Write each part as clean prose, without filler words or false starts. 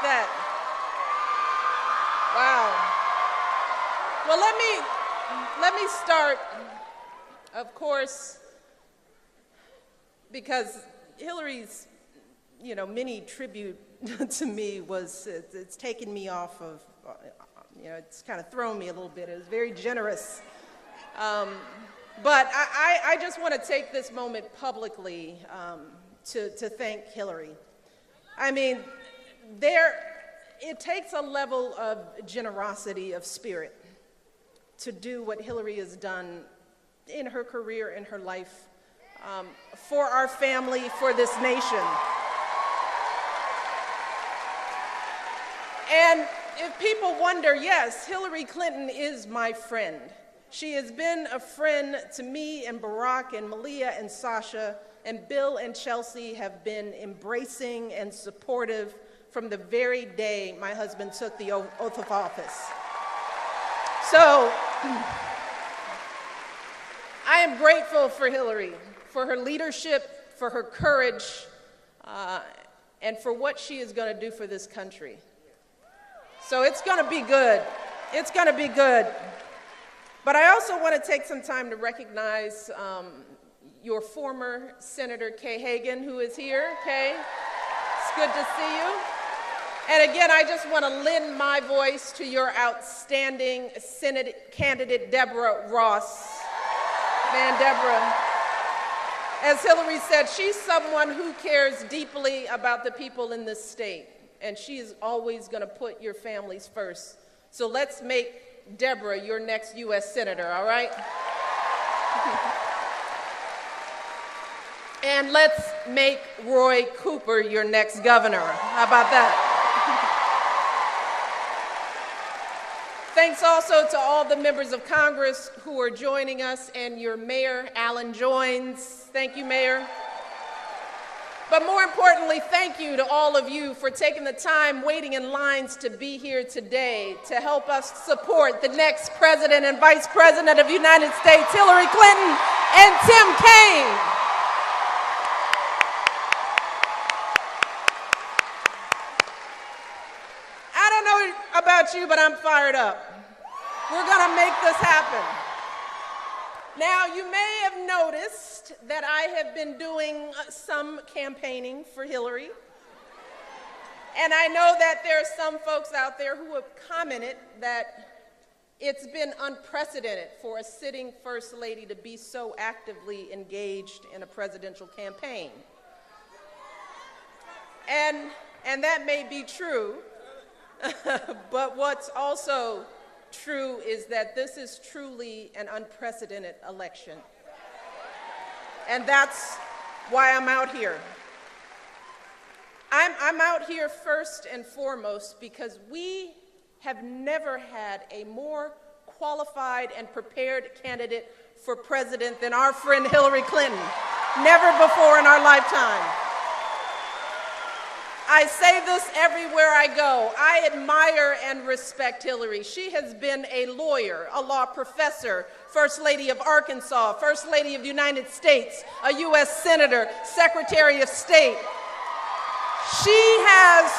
that? Wow. Well, let me start, of course, because Hillary's, mini tribute to me it's taken me off of, it's kind of thrown me a little bit. It was very generous. But I just want to take this moment publicly to thank Hillary. I mean, it takes a level of generosity of spirit to do what Hillary has done in her career, in her life, for our family, for this nation. And if people wonder, yes, Hillary Clinton is my friend. She has been a friend to me and Barack and Malia and Sasha, and Bill and Chelsea have been embracing and supportive from the very day my husband took the oath of office. So I am grateful for Hillary, for her leadership, for her courage, and for what she is going to do for this country. So it's going to be good. It's going to be good. But I also want to take some time to recognize your former Senator Kay Hagan, who is here. Kay, it's good to see you. And again, I just want to lend my voice to your outstanding Senate candidate, Deborah Ross. Man, Deborah, as Hillary said, she's someone who cares deeply about the people in this state, and she is always going to put your families first. So let's make Deborah your next U.S. Senator, all right? And let's make Roy Cooper your next governor. How about that? Thanks also to all the members of Congress who are joining us, and your mayor, Alan Joines. Thank you, Mayor. But more importantly, thank you to all of you for taking the time waiting in lines to be here today to help us support the next President and Vice President of the United States, Hillary Clinton and Tim Kaine. I don't know about you, but I'm fired up. We're going to make this happen. Now, you may have noticed that I have been doing some campaigning for Hillary. And I know that there are some folks out there who have commented that it's been unprecedented for a sitting First Lady to be so actively engaged in a presidential campaign. And that may be true, but what's also true is that this is truly an unprecedented election. And that's why I'm out here. I'm out here first and foremost because we have never had a more qualified and prepared candidate for president than our friend Hillary Clinton. Never before in our lifetime. I say this everywhere I go. I admire and respect Hillary. She has been a lawyer, a law professor, First Lady of Arkansas, First Lady of the United States, a U.S. Senator, Secretary of State. She has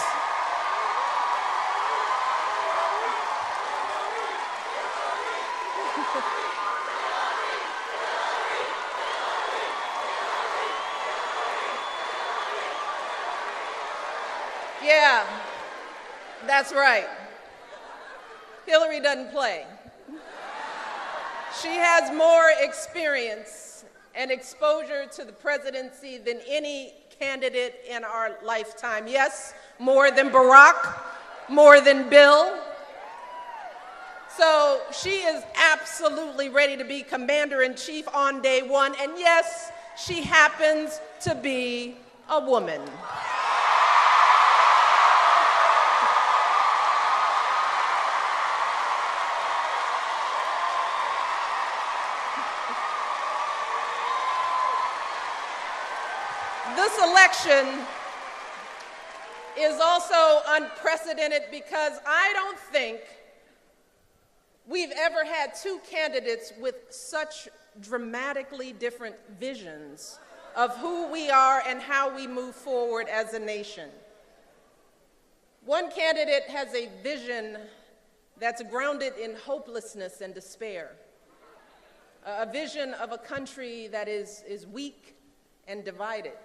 Yeah, that's right. Hillary doesn't play. She has more experience and exposure to the presidency than any candidate in our lifetime. Yes, more than Barack, more than Bill. So she is absolutely ready to be commander-in-chief on day one. And yes, she happens to be a woman. This election is also unprecedented because I don't think we've ever had two candidates with such dramatically different visions of who we are and how we move forward as a nation. One candidate has a vision that's grounded in hopelessness and despair, a vision of a country that is weak and divided,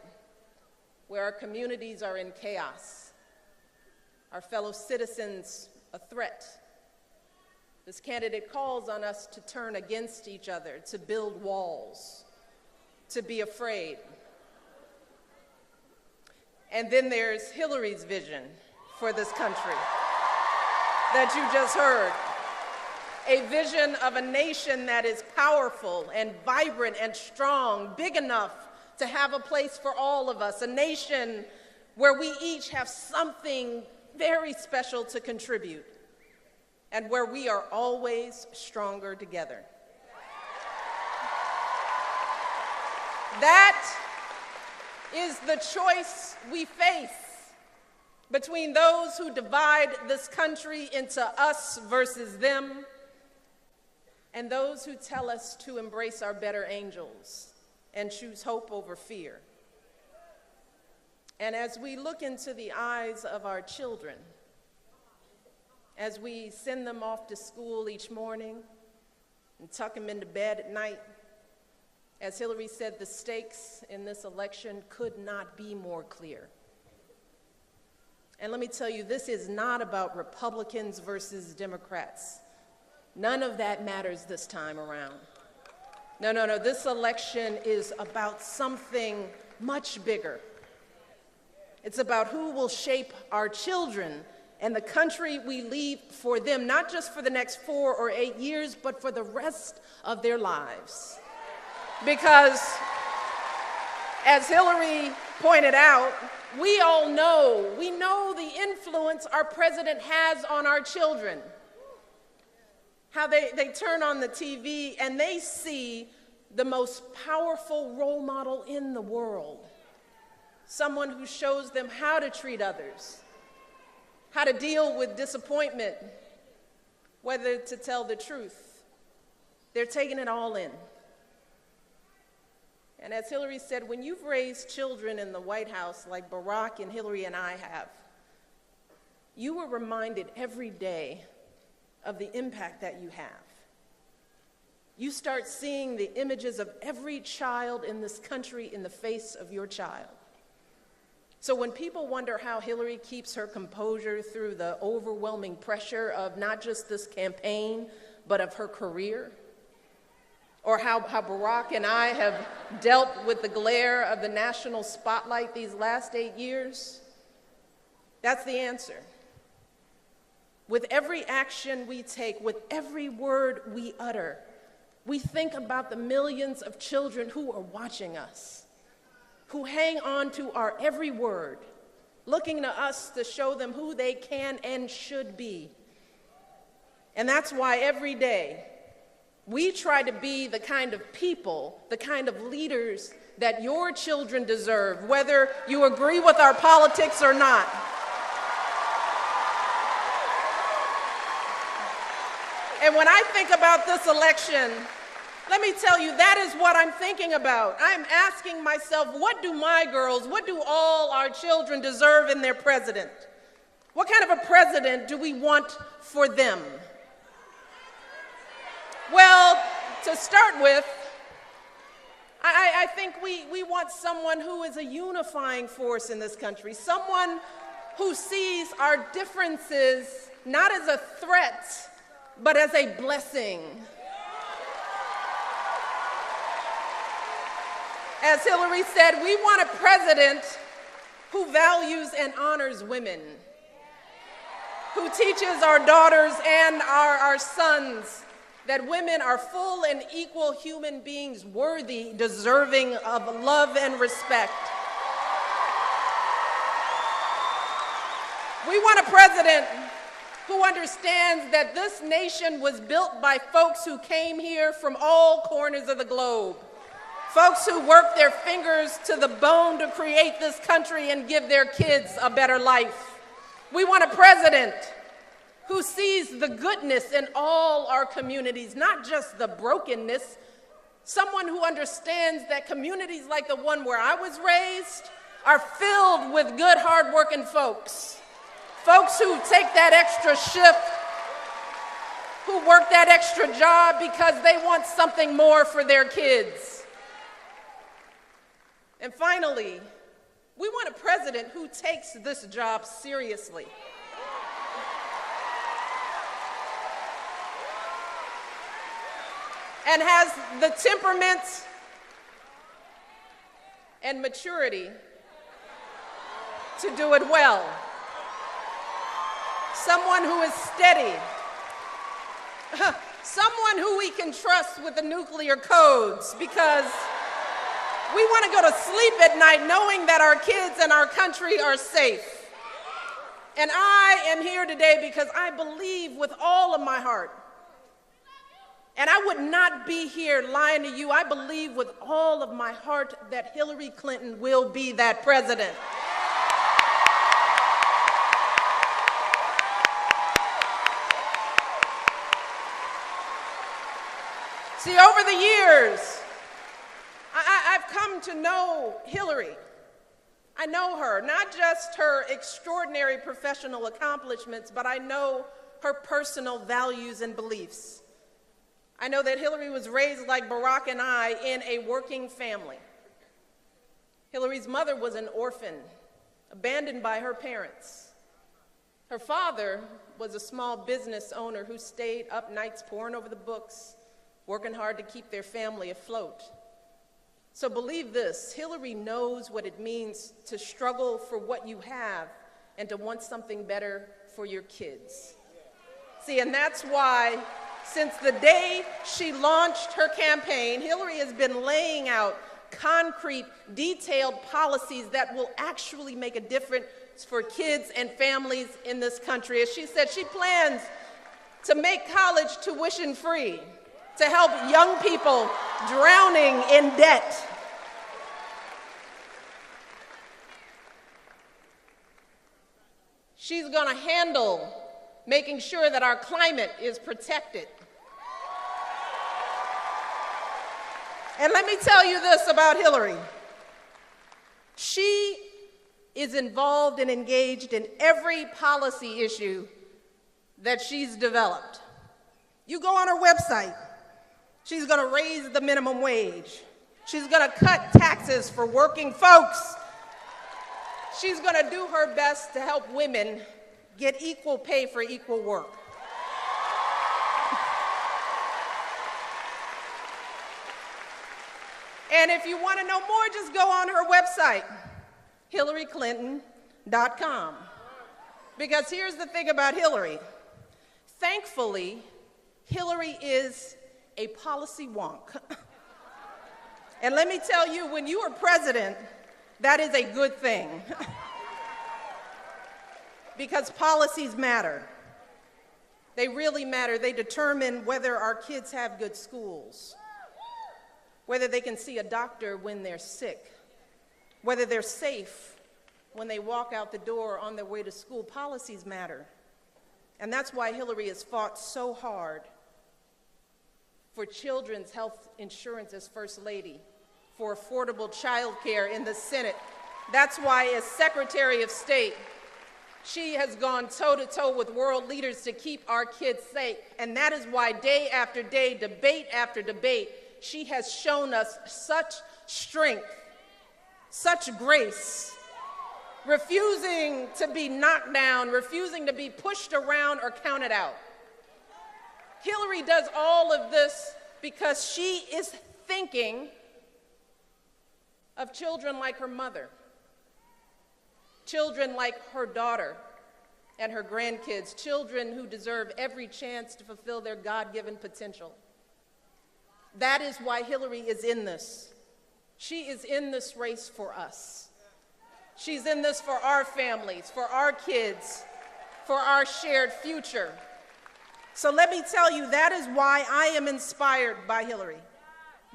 where our communities are in chaos, our fellow citizens a threat. This candidate calls on us to turn against each other, to build walls, to be afraid. And then there's Hillary's vision for this country that you just heard. A vision of a nation that is powerful and vibrant and strong, big enough to have a place for all of us, a nation where we each have something very special to contribute, and where we are always stronger together. That is the choice we face between those who divide this country into us versus them, and those who tell us to embrace our better angels and choose hope over fear. And as we look into the eyes of our children, as we send them off to school each morning and tuck them into bed at night, as Hillary said, the stakes in this election could not be more clear. And let me tell you, this is not about Republicans versus Democrats. None of that matters this time around. No, this election is about something much bigger. It's about who will shape our children and the country we leave for them, not just for the next 4 or 8 years, but for the rest of their lives. Because, as Hillary pointed out, we know the influence our president has on our children. How they turn on the TV and they see the most powerful role model in the world. Someone who shows them how to treat others, how to deal with disappointment, whether to tell the truth. They're taking it all in. And as Hillary said, when you've raised children in the White House like Barack and Hillary and I have, you were reminded every day of the impact that you have. You start seeing the images of every child in this country in the face of your child. So when people wonder how Hillary keeps her composure through the overwhelming pressure of not just this campaign, but of her career, or how Barack and I have dealt with the glare of the national spotlight these last 8 years, that's the answer. With every action we take, with every word we utter, we think about the millions of children who are watching us, who hang on to our every word, looking to us to show them who they can and should be. And that's why every day we try to be the kind of people, the kind of leaders that your children deserve, whether you agree with our politics or not. And when I think about this election, let me tell you, that is what I'm thinking about. I'm asking myself, what do my girls, what do all our children deserve in their president? What kind of a president do we want for them? Well, to start with, I think we want someone who is a unifying force in this country, someone who sees our differences not as a threat, but as a blessing. As Hillary said, we want a president who values and honors women, who teaches our daughters and our sons that women are full and equal human beings, worthy, deserving of love and respect. We want a president who understands that this nation was built by folks who came here from all corners of the globe, folks who worked their fingers to the bone to create this country and give their kids a better life. We want a president who sees the goodness in all our communities, not just the brokenness. Someone who understands that communities like the one where I was raised are filled with good, hardworking folks Folks who take that extra shift, who work that extra job because they want something more for their kids. And finally, we want a president who takes this job seriously. And has the temperament and maturity to do it well. Someone who is steady. Someone who we can trust with the nuclear codes, because we want to go to sleep at night knowing that our kids and our country are safe. And I am here today because I believe with all of my heart, and I would not be here lying to you, I believe with all of my heart that Hillary Clinton will be that president. See, over the years, I've come to know Hillary. I know her, not just her extraordinary professional accomplishments, but I know her personal values and beliefs. I know that Hillary was raised like Barack and I in a working family. Hillary's mother was an orphan, abandoned by her parents. Her father was a small business owner who stayed up nights poring over the books, working hard to keep their family afloat. So believe this, Hillary knows what it means to struggle for what you have and to want something better for your kids. See, and that's why since the day she launched her campaign, Hillary has been laying out concrete, detailed policies that will actually make a difference for kids and families in this country. As she said, she plans to make college tuition free, to help young people drowning in debt. She's going to handle making sure that our climate is protected. And let me tell you this about Hillary. She is involved and engaged in every policy issue that she's developed. You go on her website, she's going to raise the minimum wage. She's going to cut taxes for working folks. She's going to do her best to help women get equal pay for equal work. And if you want to know more, just go on her website, HillaryClinton.com. Because here's the thing about Hillary. Thankfully, Hillary is a policy wonk. And let me tell you, when you are president, that is a good thing. Because policies matter. They really matter. They determine whether our kids have good schools, whether they can see a doctor when they're sick, whether they're safe when they walk out the door on their way to school. Policies matter. And that's why Hillary has fought so hard for children's health insurance as First Lady, for affordable child care in the Senate. That's why, as Secretary of State, she has gone toe-to-toe with world leaders to keep our kids safe. And that is why day after day, debate after debate, she has shown us such strength, such grace, refusing to be knocked down, refusing to be pushed around or counted out. Hillary does all of this because she is thinking of children like her mother, children like her daughter and her grandkids, children who deserve every chance to fulfill their God-given potential. That is why Hillary is in this. She is in this race for us. She's in this for our families, for our kids, for our shared future. So let me tell you, that is why I am inspired by Hillary.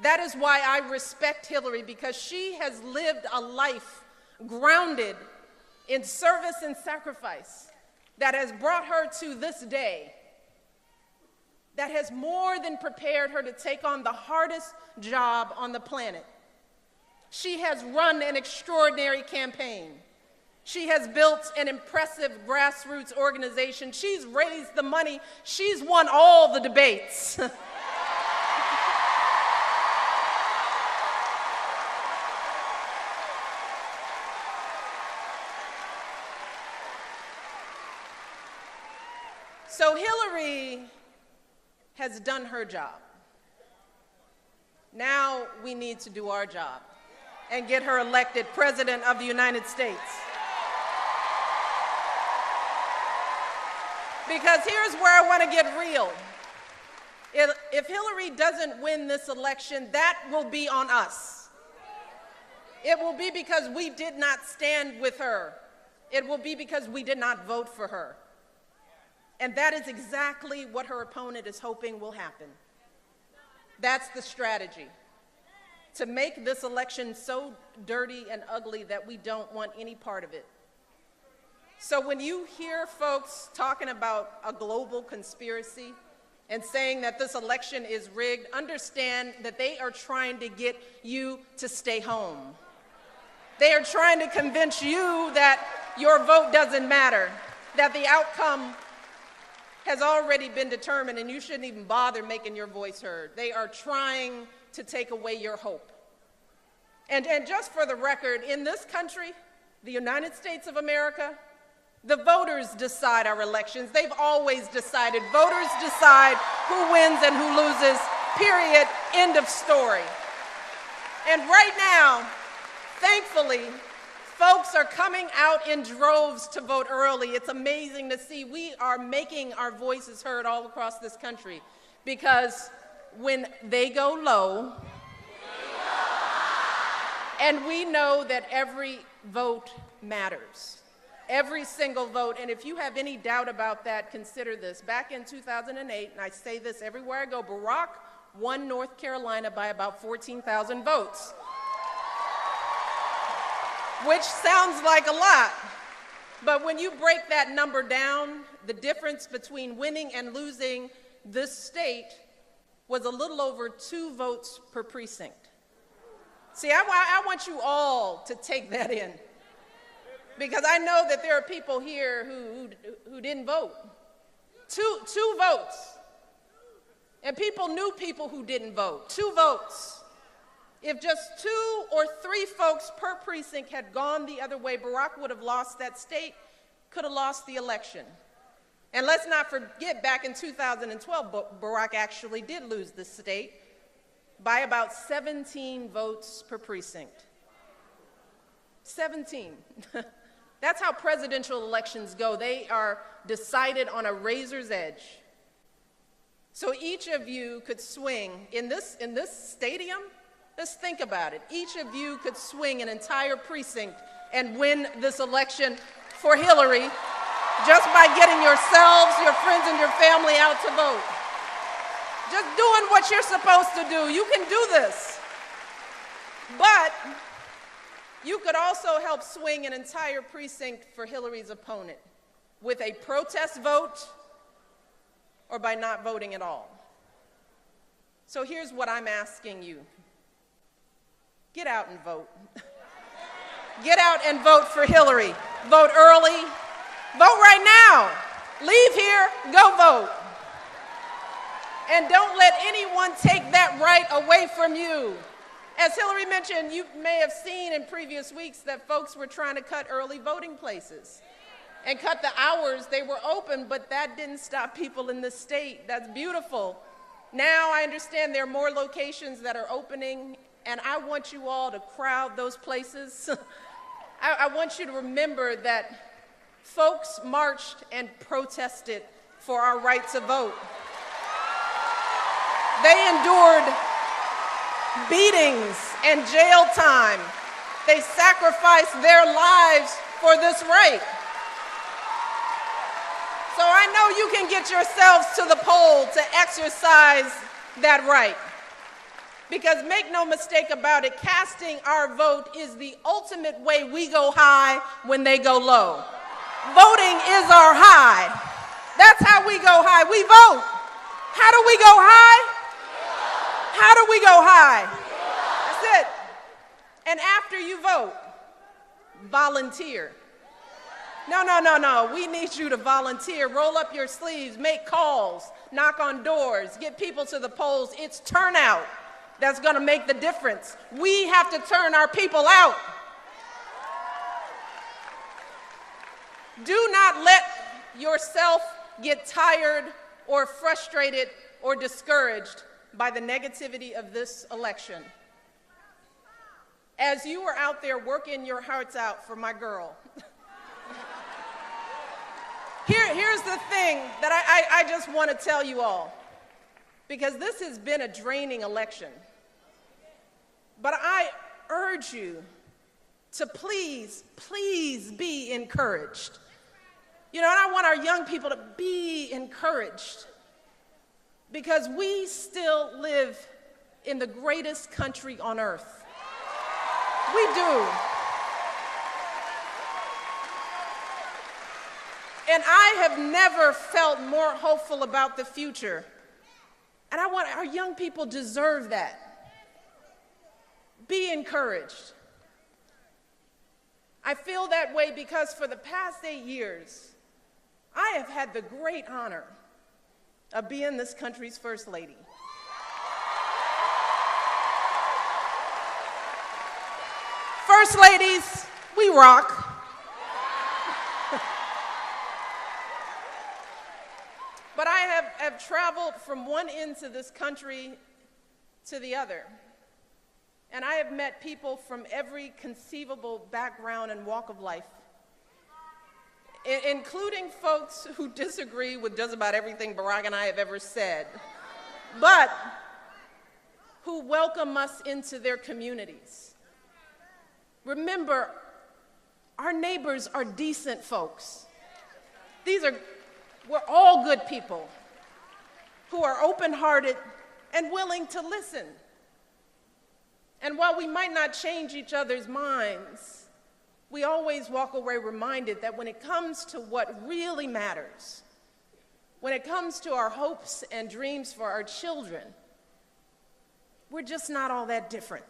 That is why I respect Hillary, because she has lived a life grounded in service and sacrifice that has brought her to this day, that has more than prepared her to take on the hardest job on the planet. She has run an extraordinary campaign. She has built an impressive grassroots organization. She's raised the money. She's won all the debates. So Hillary has done her job. Now we need to do our job and get her elected President of the United States. Because here's where I want to get real. If Hillary doesn't win this election, that will be on us. It will be because we did not stand with her. It will be because we did not vote for her. And that is exactly what her opponent is hoping will happen. That's the strategy, to make this election so dirty and ugly that we don't want any part of it. So when you hear folks talking about a global conspiracy and saying that this election is rigged, understand that they are trying to get you to stay home. They are trying to convince you that your vote doesn't matter, that the outcome has already been determined and you shouldn't even bother making your voice heard. They are trying to take away your hope. And just for the record, in this country, the United States of America, the voters decide our elections. They've always decided. Voters decide who wins and who loses, period, end of story. And right now, thankfully, folks are coming out in droves to vote early. It's amazing to see. We are making our voices heard all across this country because when they go low, and we know that every vote matters, every single vote. And if you have any doubt about that, consider this. Back in 2008, and I say this everywhere I go, Barack won North Carolina by about 14,000 votes. Which sounds like a lot, but when you break that number down, the difference between winning and losing this state was a little over 2 votes per precinct. See, I want you all to take that in, because I know that there are people here who didn't vote. Two votes. And people knew people who didn't vote. 2 votes. If just 2 or 3 folks per precinct had gone the other way, Barack would have lost that state, could have lost the election. And let's not forget, back in 2012, Barack actually did lose the state by about 17 votes per precinct. 17. That's how presidential elections go. They are decided on a razor's edge. So each of you could swing in this stadium. Let's think about it. Each of you could swing an entire precinct and win this election for Hillary just by getting yourselves, your friends, and your family out to vote. Just doing what you're supposed to do. You can do this. But you could also help swing an entire precinct for Hillary's opponent with a protest vote or by not voting at all. So here's what I'm asking you. Get out and vote. Get out and vote for Hillary. Vote early. Vote right now. Leave here, go vote. And don't let anyone take that right away from you. As Hillary mentioned, you may have seen in previous weeks that folks were trying to cut early voting places and cut the hours they were open, but that didn't stop people in the state. That's beautiful. Now I understand there are more locations that are opening, and I want you all to crowd those places. I want you to remember that folks marched and protested for our right to vote. They endured beatings and jail time. They sacrificed their lives for this right. So I know you can get yourselves to the poll to exercise that right. Because make no mistake about it, casting our vote is the ultimate way we go high when they go low. Voting is our high. That's how we go high. We vote. How do we go high? How do we go high? That's it. And after you vote, volunteer. No. We need you to volunteer. Roll up your sleeves, make calls, knock on doors, get people to the polls. It's turnout that's going to make the difference. We have to turn our people out. Do not let yourself get tired or frustrated or discouraged by the negativity of this election. As you are out there working your hearts out for my girl, here's the thing that I just want to tell you all, because this has been a draining election. But I urge you to please be encouraged. You know, and I want our young people to be encouraged, because we still live in the greatest country on earth. We do. And I have never felt more hopeful about the future. And I want our young people deserve that. Be encouraged. I feel that way because for the past 8 years, I have had the great honor of being this country's First Lady. First ladies, we rock. But I have traveled from one end of this country to the other. And I have met people from every conceivable background and walk of life, including folks who disagree with just about everything Barack and I have ever said, but who welcome us into their communities. Remember, our neighbors are decent folks. We're all good people who are open-hearted and willing to listen. And while we might not change each other's minds, we always walk away reminded that when it comes to what really matters, when it comes to our hopes and dreams for our children, we're just not all that different.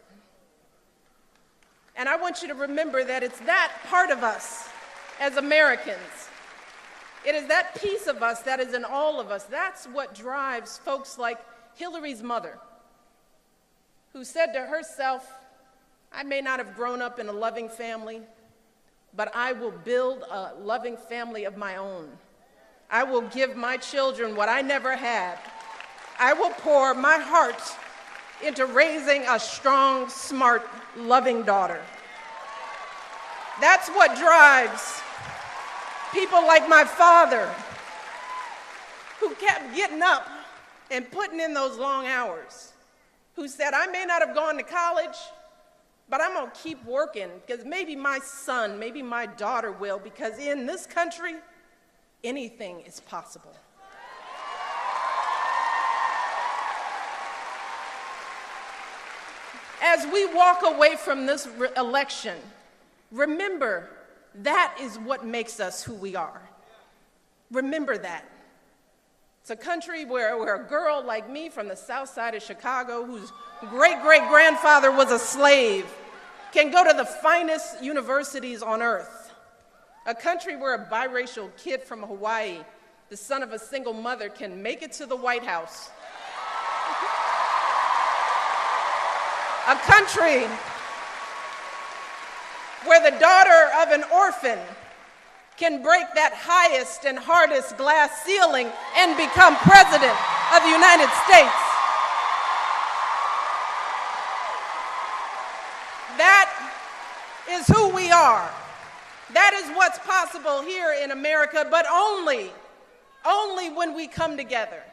And I want you to remember that it's that part of us as Americans, it is that piece of us that is in all of us. That's what drives folks like Hillary's mother, who said to herself, I may not have grown up in a loving family, but I will build a loving family of my own. I will give my children what I never had. I will pour my heart into raising a strong, smart, loving daughter. That's what drives people like my father, who kept getting up and putting in those long hours, who said, I may not have gone to college, but I'm going to keep working because maybe my son, maybe my daughter will, because in this country, anything is possible. As we walk away from this election, remember that is what makes us who we are. Remember that. It's a country where a girl like me from the south side of Chicago, whose great-great-grandfather was a slave, can go to the finest universities on earth. A country where a biracial kid from Hawaii, the son of a single mother, can make it to the White House. A country where the daughter of an orphan can break that highest and hardest glass ceiling and become president of the United States. That is who we are. That is what's possible here in America, but only when we come together,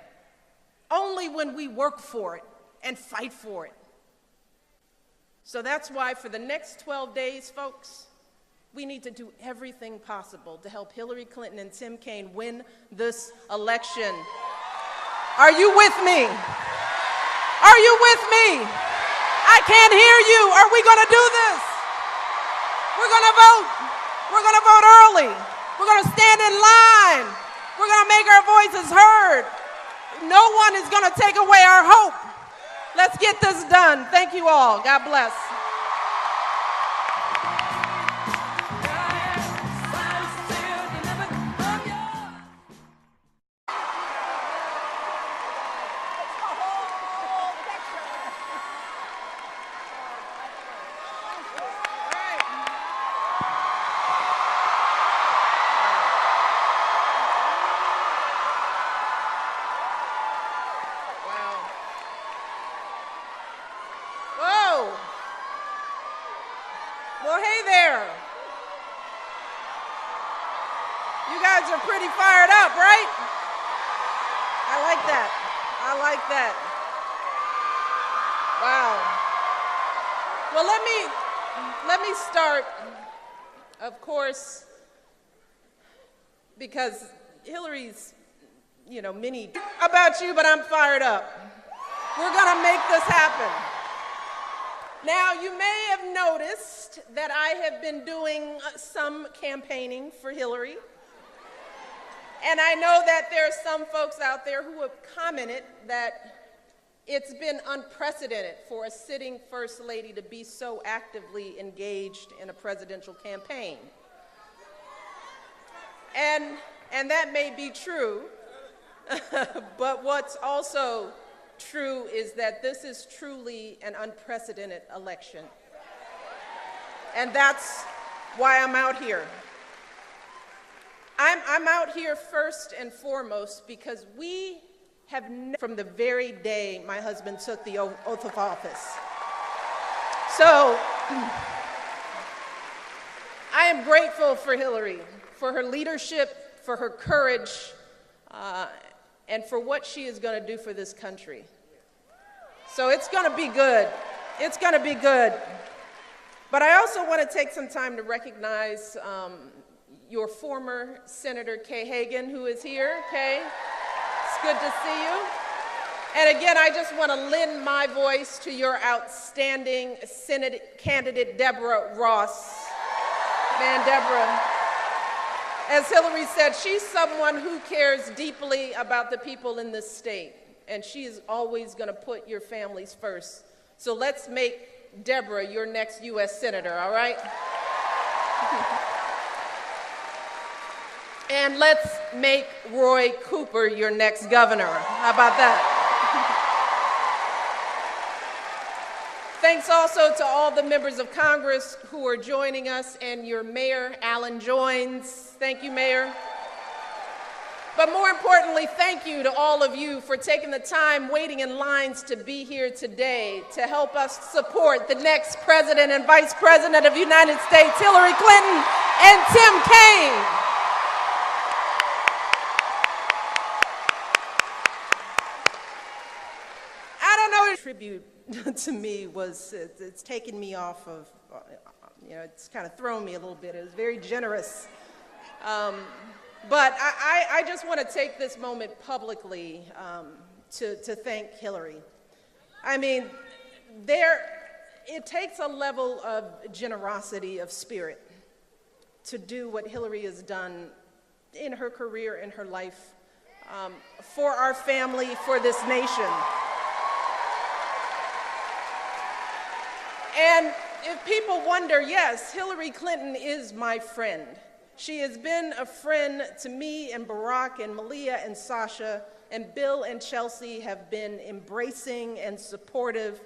only when we work for it and fight for it. So that's why for the next 12 days, folks, we need to do everything possible to help Hillary Clinton and Tim Kaine win this election. Are you with me? Are you with me? I can't hear you. Are we going to do this? We're going to vote. We're going to vote early. We're going to stand in line. We're going to make our voices heard. No one is going to take away our hope. Let's get this done. Thank you all. God bless. I'm still guys are pretty fired up, right? I like that. I like that. Wow. Well, let me start, of course, because Hillary's, many about you, but I'm fired up. We're going to make this happen. Now, you may have noticed that I have been doing some campaigning for Hillary. And I know that there are some folks out there who have commented that it's been unprecedented for a sitting First Lady to be so actively engaged in a presidential campaign. And that may be true, but what's also true is that this is truly an unprecedented election. And that's why I'm out here. I'm out here first and foremost because we have from the very day my husband took the oath of office. So I am grateful for Hillary, for her leadership, for her courage, and for what she is going to do for this country. So it's going to be good. It's going to be good. But I also want to take some time to recognize your former Senator Kay Hagan, who is here. Kay, it's good to see you. And again, I just want to lend my voice to your outstanding Senate candidate, Deborah Ross. Man, Deborah, as Hillary said, she's someone who cares deeply about the people in this state, and she is always going to put your families first. So let's make Deborah your next U.S. Senator, all right? And let's make Roy Cooper your next governor. How about that? Thanks also to all the members of Congress who are joining us and your mayor, Alan Joines. Thank you, Mayor. But more importantly, thank you to all of you for taking the time waiting in lines to be here today to help us support the next President and Vice President of the United States, Hillary Clinton and Tim Kaine. Tribute to me was, it's taken me off of, it's kind of thrown me a little bit. It was very generous. But I just want to take this moment publicly to thank Hillary. I mean, it takes a level of generosity of spirit to do what Hillary has done in her career, in her life, for our family, for this nation. And if people wonder, yes, Hillary Clinton is my friend. She has been a friend to me and Barack and Malia and Sasha, and Bill and Chelsea have been embracing and supportive